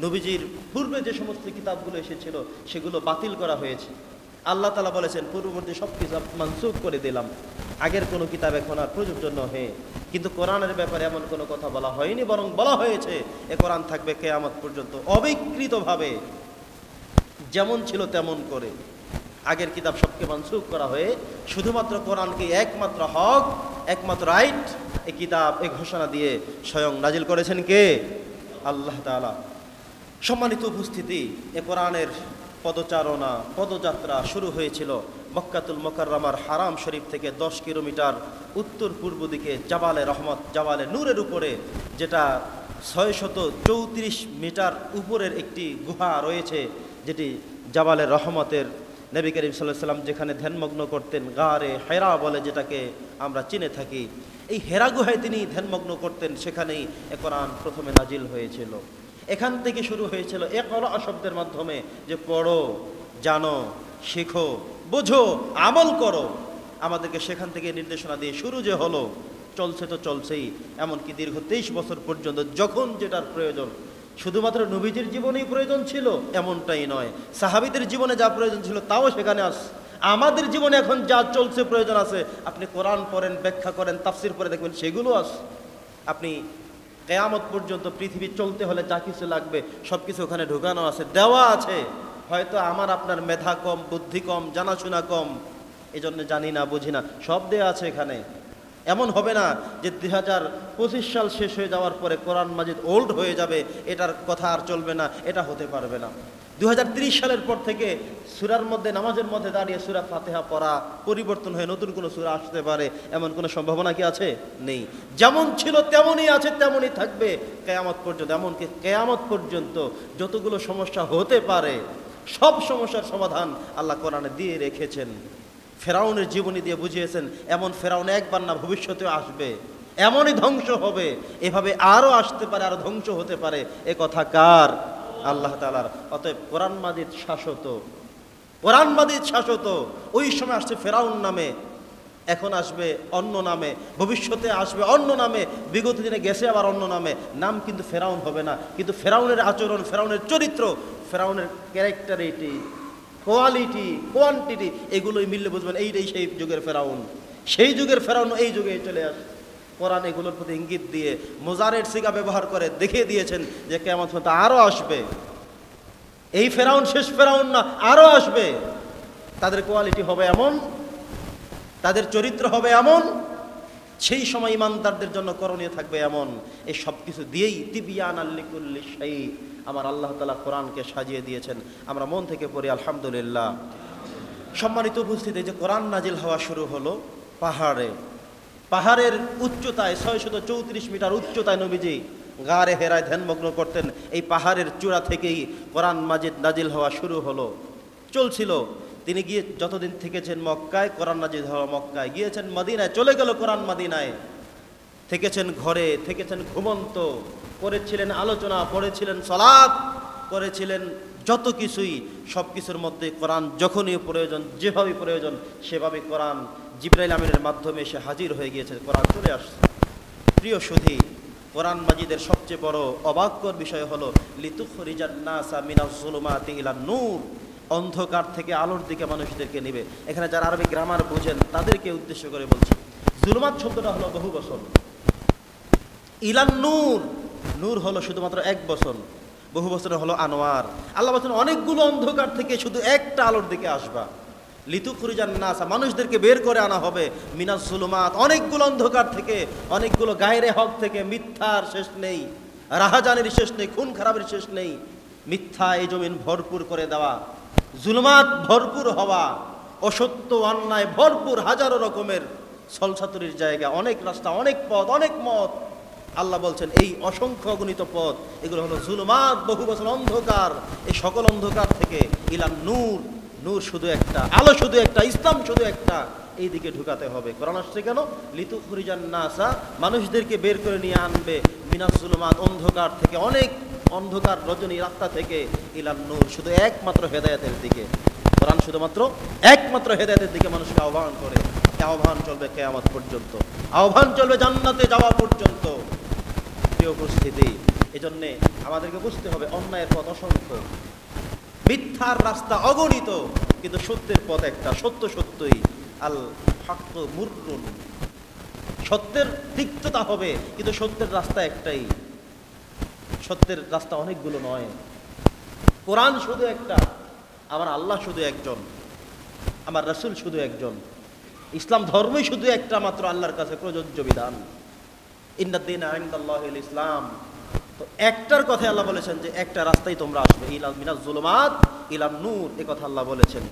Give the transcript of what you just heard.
নবীজির পূর্বে যে সমস্ত কিতাবগুলো এসেছিল সেগুলো বাতিল করা হয়েছে। আল্লাহ তাআলা বলেছেন পূর্ববর্তী সব কিতাব মানসুখ করে দিলাম, আগের কোনো কিতাব এখন আর প্রযোজ্য নহে। কিন্তু কোরআনের ব্যাপারে এমন কোনো কথা বলা হয়নি, বরং বলা হয়েছে এ কোরআন থাকবে কিয়ামত পর্যন্ত অবিকৃতভাবে, যেমন ছিল তেমন করে। আগের কিতাব সবকে মানসুখ করা হয়ে শুধুমাত্র কোরআনকে একমাত্র হক, একমাত্র রাইট এই কিতাব এই ঘোষণা দিয়ে স্বয়ং নাজিল করেছেন কে? আল্লাহ তাআলা। সম্মানিত উপস্থিতি, এ কোরআনের পদচারণা পদযাত্রা শুরু হয়েছিল মক্কাতুল মুকাররমার হারাম শরীফ থেকে 10 কিলোমিটার উত্তর পূর্ব দিকে জাবালে রহমত, জাবালে নূরের উপরে, যেটা 634 মিটার উপরের একটি গুহা রয়েছে, যেটি জাবালে রহমতের। নবী করিম সাল্লাল্লাহু আলাইহি ওয়াসাল্লাম যেখানে ধ্যানমগ্ন করতেন, গারে হেরা বলে যেটাকে আমরা চিনে থাকি, এই হেরা গুহায় তিনি ধ্যানমগ্ন করতেন, সেখানেই এ কোরআন প্রথমে নাজিল হয়েছিল। এখান থেকে শুরু হয়েছিল ইকরা শব্দের মাধ্যমে, যে পড়ো, জানো, শেখো, বোঝো, আমল করো। আমাদেরকে সেখান থেকে নির্দেশনা দিয়ে শুরু যে হলো, চলছে তো চলছেই, এমনকি দীর্ঘ 23 বছর পর্যন্ত যখন যেটার প্রয়োজন। শুধুমাত্র নবীজির জীবনেই প্রয়োজন ছিল এমনটাই নয়, সাহাবীদের জীবনে যা প্রয়োজন ছিল তাও সেখানে আছে। আমাদের জীবনে এখন যা চলছে প্রয়োজন আছে, আপনি কোরআন পড়েন, ব্যাখ্যা করেন, তাফসির পড়ে দেখবেন সেগুলো আছে। আপনি কিয়ামত পর্যন্ত পৃথিবী চলতে হলে যা কিছু লাগবে সব কিছু ওখানে ঢুকানো আছে, দেওয়া আছে। হয়তো আমার আপনার মেধা কম, বুদ্ধি কম, জানাশোনা কম, এজন্য জানি না, বুঝি না, সব দেওয়া আছে এখানে। এমন হবে না যে 2025 সাল শেষ হয়ে যাওয়ার পরে কোরআন মাজিদ ওল্ড হয়ে যাবে, এটার কথা আর চলবে না, এটা হতে পারবে না। 2030 সালের পর থেকে সূরার মধ্যে, নামাজের মধ্যে দাঁড়িয়ে সূরা ফাতিহা পড়া পরিবর্তন হয়ে নতুন কোনো সূরা আসতে পারে, এমন কোনো সম্ভাবনা কি আছে? নেই। যেমন ছিল তেমনই আছে, তেমনই থাকবে কিয়ামত পর্যন্ত। এমনকি কিয়ামত পর্যন্ত যতগুলো সমস্যা হতে পারে সব সমস্যার সমাধান আল্লাহ কোরআনে দিয়ে রেখেছেন। ফেরাউনের জীবনী দিয়ে বুঝিয়েছেন এমন ফেরাউন একবার না, ভবিষ্যতেও আসবে, এমনই ধ্বংস হবে, এভাবে আরও আসতে পারে, আরও ধ্বংস হতে পারে। এ কথা কার? আল্লাহ তাআলার। অতএব কোরআন মাজিদ শাশ্বত, কোরআন মাজিদ শাশ্বত। ওই সময় আসছে ফেরাউন নামে, এখন আসবে অন্য নামে, ভবিষ্যতে আসবে অন্য নামে, বিগত দিনে গেছে আবার অন্য নামে। নাম কিন্তু ফেরাউন হবে না, কিন্তু ফেরাউনের আচরণ, ফেরাউনের চরিত্র, ফেরাউনের ক্যারেক্টারিটি, কোয়ালিটি, কোয়ান্টিটি, এগুলোই মিললে বুঝবেন এইটাই সেই যুগের ফেরাউন। সেই যুগের ফেরাউন এই যুগে চলে আসে। কোরআন এগুলোর প্রতি ইঙ্গিত দিয়ে মুজারের সিগা ব্যবহার করে দেখিয়ে দিয়েছেন যে কিয়ামত পর্যন্ত আরও আসবে। এই ফেরাউন শেষ ফেরাউন না, আরও আসবে। তাদের কোয়ালিটি হবে এমন, তাদের চরিত্র হবে এমন, সেই সময় ইমানদারদের জন্য করণীয় থাকবে এমন। এই সব কিছু দিয়েই তিবিয়ানাল লিকুল্লি শাই আমার আল্লাহ তাআলা কোরআনকে সাজিয়ে দিয়েছেন। আমরা মন থেকে পড়ি আলহামদুলিল্লাহ। সম্মানিত উপস্থিতি, যে কোরআন নাজিল হওয়া শুরু হলো পাহাড়ে, পাহাড়ের উচ্চতায় 634 মিটার উচ্চতায় নবীজি গারে হেরায় ধ্যানমগ্ন করতেন। এই পাহাড়ের চূড়া থেকেই কোরআন মাজিদ নাজিল হওয়া শুরু হলো, চলছিল। তিনি গিয়ে যতদিন থেকেছেন মক্কায়, কোরআন নাজিল হওয়া মক্কায়, গিয়েছেন মদিনায়, চলে গেল কোরআন মদিনায়, থেকেছেন ঘরে, থেকেছেন ঘুমন্ত, করেছিলেন আলোচনা, পড়েছিলেন সালাত, করেছিলেন যত কিছুই। সব কিছুর মধ্যে কোরআন যখনই প্রয়োজন, যেভাবে প্রয়োজন সেভাবে কোরআন জিবরাইল আমিনের মাধ্যমে এসে হাজির হয়ে গিয়েছে, কোরআন চলে আসছে। প্রিয় সুধী, কোরআন মাজিদের সবচেয়ে বড় অবাককর বিষয় হলো লিতুখরিজান নাসা মিনাজ যুলুমাতি ইলান নূর, অন্ধকার থেকে আলোর দিকে মানুষদেরকে নেবে। এখানে যারা আরবি গ্রামার বোঝেন তাদেরকে উদ্দেশ্য করে বলছি, জুলুমাত শব্দটা হলো বহু বচন, ইলান নূর, নূর হলো শুধুমাত্র এক বচন, বহু বচন হলো আনোয়ার। আল্লাহ বলেন অনেকগুলো অন্ধকার থেকে শুধু একটা আলোর দিকে আসবা। লিতুখরিজান নাস, মানুষদেরকে বের করে আনা হবে, মিনাজ যুলুমাত, অনেকগুলো অন্ধকার থেকে, অনেকগুলো গায়রে হক থেকে। মিথ্যার শেষ নেই, রাহাজানির শেষ নেই, খুন খারাপের শেষ নেই। মিথ্যা এই জমিন ভরপুর করে দেওয়া, জুলুমাত ভরপুর হওয়া, অসত্য অন্যায় ভরপুর, হাজারো রকমের ছলছাতুরির জায়গা, অনেক রাস্তা, অনেক পথ, অনেক মত। আল্লাহ বলছেন এই অসংখ্য অগণিত পথ, এগুলো হলো জুলুমাত, বহু বছর অন্ধকার। এই সকল অন্ধকার থেকে ইলান নূর, নূর শুধু একটা, আলো শুধু একটা, ইসলাম শুধু একটা, এই দিকে ঢুকাতে হবে। কোরআন আসছে কেন? লিতুখরিজান নাসা, মানুষদেরকে বের করে নিয়ে আনবে, মিনাজ যুলুমাত, অন্ধকার থেকে, অনেক অন্ধকার রজনী রাস্তা থেকে, ইলান নূর, শুধু একমাত্র হেদায়েতের দিকে। কোরআন শুধুমাত্র একমাত্র হেদায়েতের দিকে মানুষকে আহ্বান করে। আহ্বান চলবে কিয়ামত পর্যন্ত, আহ্বান চলবে জান্নাতে যাওয়া পর্যন্ত। প্রিয় উপস্থিতি, এজন্যে আমাদেরকে বুঝতে হবে অন্যায়ের পথ অসংখ্য, মিথ্যার রাস্তা অগণিত, কিন্তু সত্যের পথ একটা, সত্য সত্যই। আল হক মুররুন, সত্যের তিক্ততা হবে, কিন্তু সত্যের রাস্তা একটাই। সত্যের রাস্তা অনেকগুলো নয়। কোরআন শুধু একটা, আমার আল্লাহ শুধু একজন, আমার রাসূল শুধু একজন, ইসলাম ধর্মই শুধু একটা মাত্র আল্লাহর কাছে প্রযোজ্য বিধান। ইন্নাদ-দীনা ইনদাল্লাহিল ইসলাম। তো একটার কথা আল্লাহ বলেছেন যে একটা রাস্তায় তোমরা আসবে, ইলা মিনাজ জুলুমাত ইলান নূর, এ কথা আল্লাহ বলেছেন।